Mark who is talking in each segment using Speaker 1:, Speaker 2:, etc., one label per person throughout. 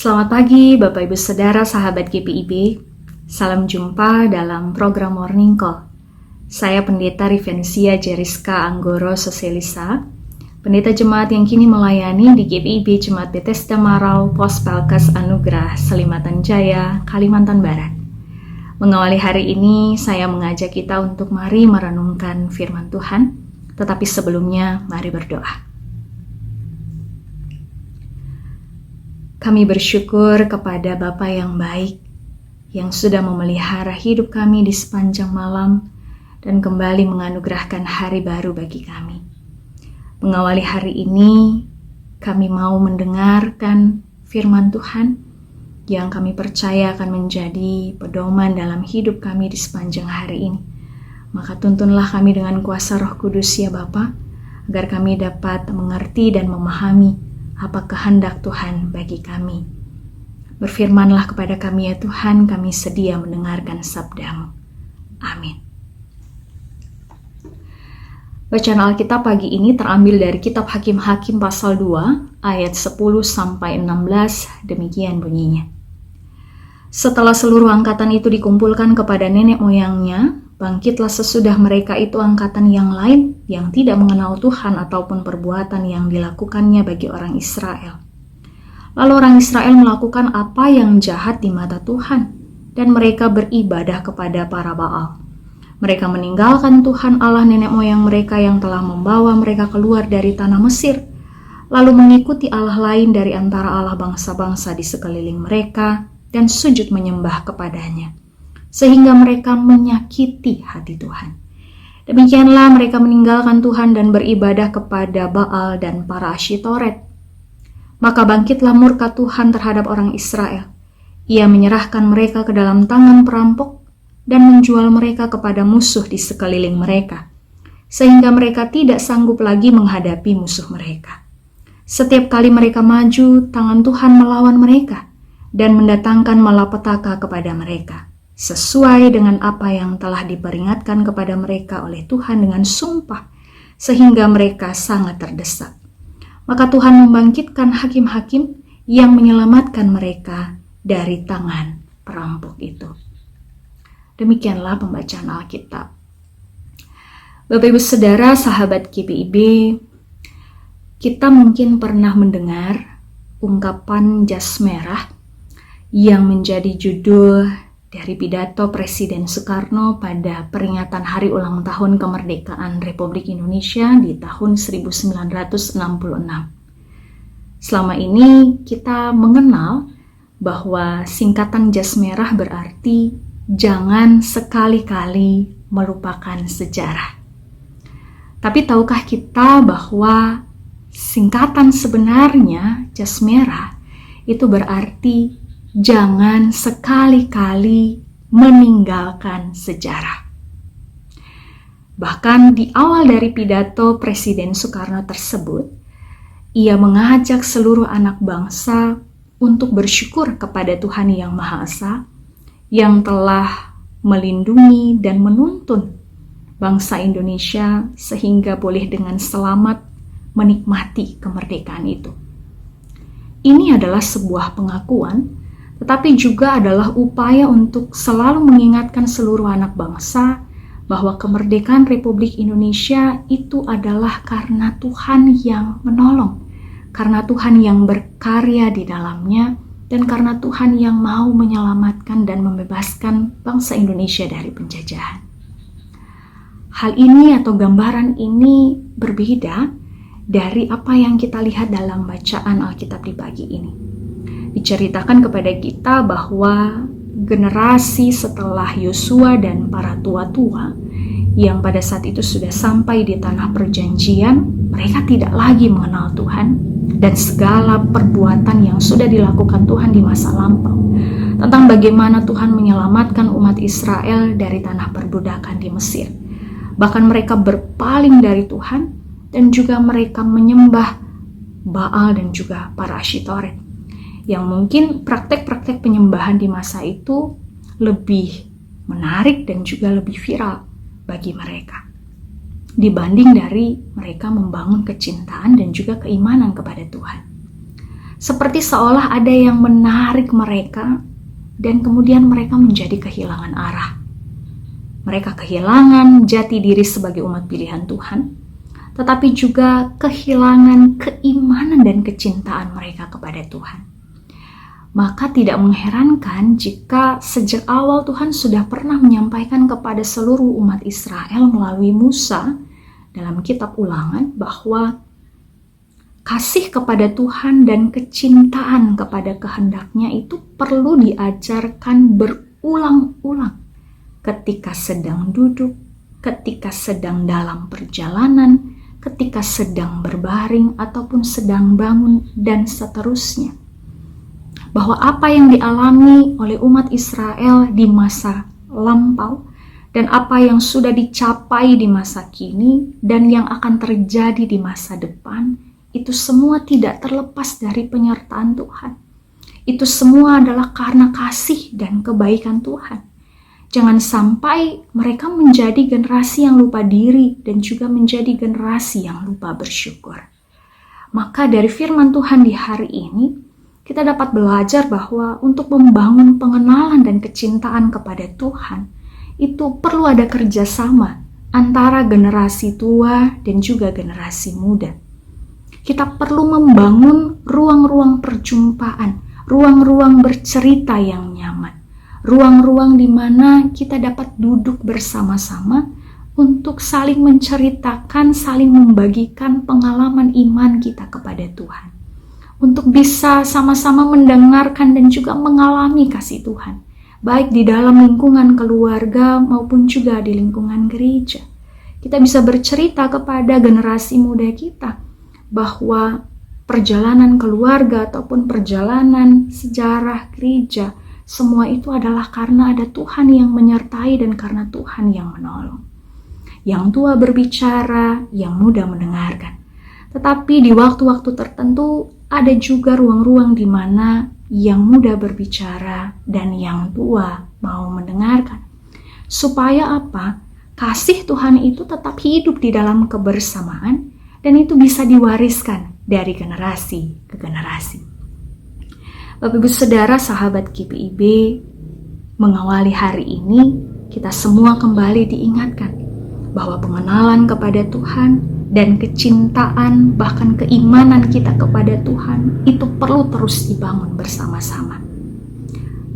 Speaker 1: Selamat pagi Bapak Ibu Saudara sahabat GPIB. Salam jumpa dalam program Morning Call. Saya Pendeta Rivencia Jeriska Anggoro Sosialisa, Pendeta Jemaat yang kini melayani di GPIB Jemaat Bethesda Marau, Pos Pelkes Anugerah, Selimatan Jaya, Kalimantan Barat. Mengawali hari ini, saya mengajak kita untuk mari merenungkan firman Tuhan, tetapi sebelumnya mari berdoa. Kami bersyukur kepada Bapa yang baik, yang sudah memelihara hidup kami di sepanjang malam dan kembali menganugerahkan hari baru bagi kami. Mengawali hari ini, kami mau mendengarkan firman Tuhan yang kami percaya akan menjadi pedoman dalam hidup kami di sepanjang hari ini. Maka tuntunlah kami dengan kuasa Roh Kudus ya Bapa, agar kami dapat mengerti dan memahami apa kehendak Tuhan bagi kami. Berfirmanlah kepada kami ya Tuhan, kami sedia mendengarkan sabda-Mu. Amin. Bacaan Alkitab pagi ini terambil dari kitab Hakim-Hakim pasal 2 ayat 10-16, demikian bunyinya. Setelah seluruh angkatan itu dikumpulkan kepada nenek moyangnya, bangkitlah sesudah mereka itu angkatan yang lain yang tidak mengenal Tuhan ataupun perbuatan yang dilakukannya bagi orang Israel. Lalu orang Israel melakukan apa yang jahat di mata Tuhan, dan mereka beribadah kepada para Baal. Mereka meninggalkan Tuhan Allah nenek moyang mereka yang telah membawa mereka keluar dari tanah Mesir, lalu mengikuti Allah lain dari antara Allah bangsa-bangsa di sekeliling mereka, dan sujud menyembah kepadanya, sehingga mereka menyakiti hati Tuhan. Demikianlah mereka meninggalkan Tuhan dan beribadah kepada Baal dan para Asyitoret. Maka bangkitlah murka Tuhan terhadap orang Israel. Ia menyerahkan mereka ke dalam tangan perampok dan menjual mereka kepada musuh di sekeliling mereka, sehingga mereka tidak sanggup lagi menghadapi musuh mereka. Setiap kali mereka maju, tangan Tuhan melawan mereka dan mendatangkan malapetaka kepada mereka, sesuai dengan apa yang telah diperingatkan kepada mereka oleh Tuhan dengan sumpah, sehingga mereka sangat terdesak. Maka Tuhan membangkitkan hakim-hakim yang menyelamatkan mereka dari tangan perampok itu. Demikianlah pembacaan Alkitab. Bapak Ibu Saudara, sahabat GPIB, kita mungkin pernah mendengar ungkapan jas merah yang menjadi judul dari pidato Presiden Soekarno pada peringatan Hari Ulang Tahun Kemerdekaan Republik Indonesia di tahun 1966. Selama ini kita mengenal bahwa singkatan jas merah berarti jangan sekali-kali melupakan sejarah. Tapi tahukah kita bahwa singkatan sebenarnya jas merah itu berarti jangan sekali-kali meninggalkan sejarah. Bahkan di awal dari pidato Presiden Soekarno tersebut, ia mengajak seluruh anak bangsa untuk bersyukur kepada Tuhan Yang Maha Esa yang telah melindungi dan menuntun bangsa Indonesia sehingga boleh dengan selamat menikmati kemerdekaan itu. Ini adalah sebuah pengakuan, tetapi juga adalah upaya untuk selalu mengingatkan seluruh anak bangsa bahwa kemerdekaan Republik Indonesia itu adalah karena Tuhan yang menolong, karena Tuhan yang berkarya di dalamnya, dan karena Tuhan yang mau menyelamatkan dan membebaskan bangsa Indonesia dari penjajahan. Hal ini atau gambaran ini berbeda dari apa yang kita lihat dalam bacaan Alkitab di pagi ini. Diceritakan kepada kita bahwa generasi setelah Yosua dan para tua-tua yang pada saat itu sudah sampai di tanah perjanjian, mereka tidak lagi mengenal Tuhan dan segala perbuatan yang sudah dilakukan Tuhan di masa lampau, tentang bagaimana Tuhan menyelamatkan umat Israel dari tanah perbudakan di Mesir. Bahkan mereka berpaling dari Tuhan dan juga mereka menyembah Baal dan juga para Asyitoret, yang mungkin praktek-praktek penyembahan di masa itu lebih menarik dan juga lebih viral bagi mereka dibanding dari mereka membangun kecintaan dan juga keimanan kepada Tuhan. Seperti seolah ada yang menarik mereka dan kemudian mereka menjadi kehilangan arah. Mereka kehilangan jati diri sebagai umat pilihan Tuhan, tetapi juga kehilangan keimanan dan kecintaan mereka kepada Tuhan. Maka tidak mengherankan jika sejak awal Tuhan sudah pernah menyampaikan kepada seluruh umat Israel melalui Musa dalam kitab Ulangan bahwa kasih kepada Tuhan dan kecintaan kepada kehendak-Nya itu perlu diajarkan berulang-ulang ketika sedang duduk, ketika sedang dalam perjalanan, ketika sedang berbaring ataupun sedang bangun, dan seterusnya. Bahwa apa yang dialami oleh umat Israel di masa lampau dan apa yang sudah dicapai di masa kini dan yang akan terjadi di masa depan, itu semua tidak terlepas dari penyertaan Tuhan. Itu semua adalah karena kasih dan kebaikan Tuhan. Jangan sampai mereka menjadi generasi yang lupa diri dan juga menjadi generasi yang lupa bersyukur. Maka dari firman Tuhan di hari ini, kita dapat belajar bahwa untuk membangun pengenalan dan kecintaan kepada Tuhan, itu perlu ada kerjasama antara generasi tua dan juga generasi muda. Kita perlu membangun ruang-ruang perjumpaan, ruang-ruang bercerita yang nyaman, ruang-ruang di mana kita dapat duduk bersama-sama untuk saling menceritakan, saling membagikan pengalaman iman kita kepada Tuhan. Untuk bisa sama-sama mendengarkan dan juga mengalami kasih Tuhan, baik di dalam lingkungan keluarga maupun juga di lingkungan gereja. Kita bisa bercerita kepada generasi muda kita bahwa perjalanan keluarga ataupun perjalanan sejarah gereja, semua itu adalah karena ada Tuhan yang menyertai dan karena Tuhan yang menolong. Yang tua berbicara, yang muda mendengarkan. Tetapi di waktu-waktu tertentu ada juga ruang-ruang di mana yang muda berbicara dan yang tua mau mendengarkan. Supaya apa? Kasih Tuhan itu tetap hidup di dalam kebersamaan dan itu bisa diwariskan dari generasi ke generasi. Bapak Ibu Saudara, sahabat GPIB, mengawali hari ini kita semua kembali diingatkan bahwa pengenalan kepada Tuhan dan kecintaan bahkan keimanan kita kepada Tuhan itu perlu terus dibangun bersama-sama.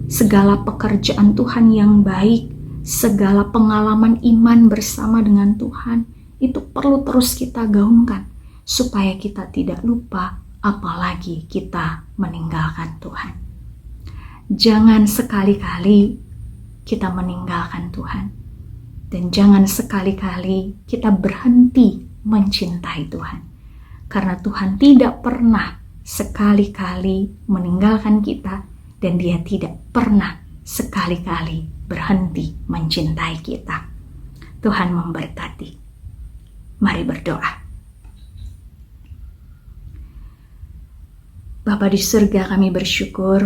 Speaker 1: Segala pekerjaan Tuhan yang baik, segala pengalaman iman bersama dengan Tuhan itu perlu terus kita gaungkan supaya kita tidak lupa apalagi kita meninggalkan Tuhan. Jangan sekali-kali kita meninggalkan Tuhan dan jangan sekali-kali kita berhenti mencintai Tuhan, karena Tuhan tidak pernah sekali-kali meninggalkan kita dan Dia tidak pernah sekali-kali berhenti mencintai kita. Tuhan memberkati. Mari berdoa. Bapa di surga, kami bersyukur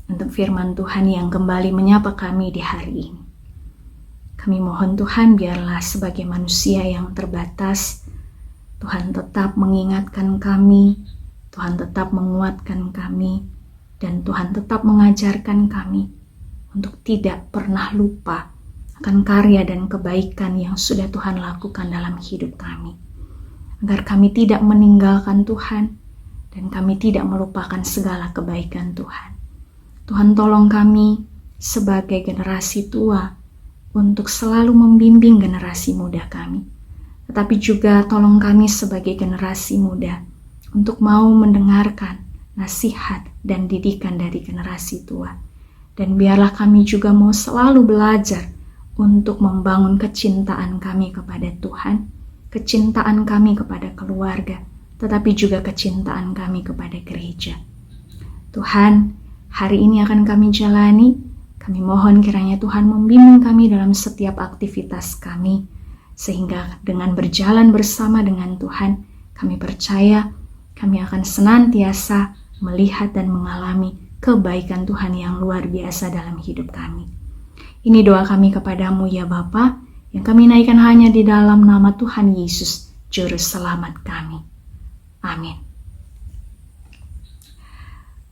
Speaker 1: untuk firman Tuhan yang kembali menyapa kami di hari ini. Kami mohon Tuhan, biarlah sebagai manusia yang terbatas, Tuhan tetap mengingatkan kami, Tuhan tetap menguatkan kami, dan Tuhan tetap mengajarkan kami untuk tidak pernah lupa akan karya dan kebaikan yang sudah Tuhan lakukan dalam hidup kami. Agar kami tidak meninggalkan Tuhan, dan kami tidak melupakan segala kebaikan Tuhan. Tuhan tolong kami sebagai generasi tua untuk selalu membimbing generasi muda kami. Tetapi juga tolong kami sebagai generasi muda untuk mau mendengarkan nasihat dan didikan dari generasi tua. Dan biarlah kami juga mau selalu belajar untuk membangun kecintaan kami kepada Tuhan, kecintaan kami kepada keluarga, tetapi juga kecintaan kami kepada gereja. Tuhan, hari ini akan kami jalani. Kami mohon kiranya Tuhan membimbing kami dalam setiap aktivitas kami, sehingga dengan berjalan bersama dengan Tuhan, kami percaya kami akan senantiasa melihat dan mengalami kebaikan Tuhan yang luar biasa dalam hidup kami. Ini doa kami kepadamu ya Bapa, yang kami naikkan hanya di dalam nama Tuhan Yesus, Juru Selamat kami. Amin.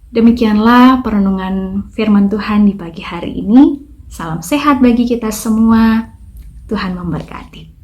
Speaker 1: Demikianlah perenungan firman Tuhan di pagi hari ini. Salam sehat bagi kita semua. Tuhan memberkati.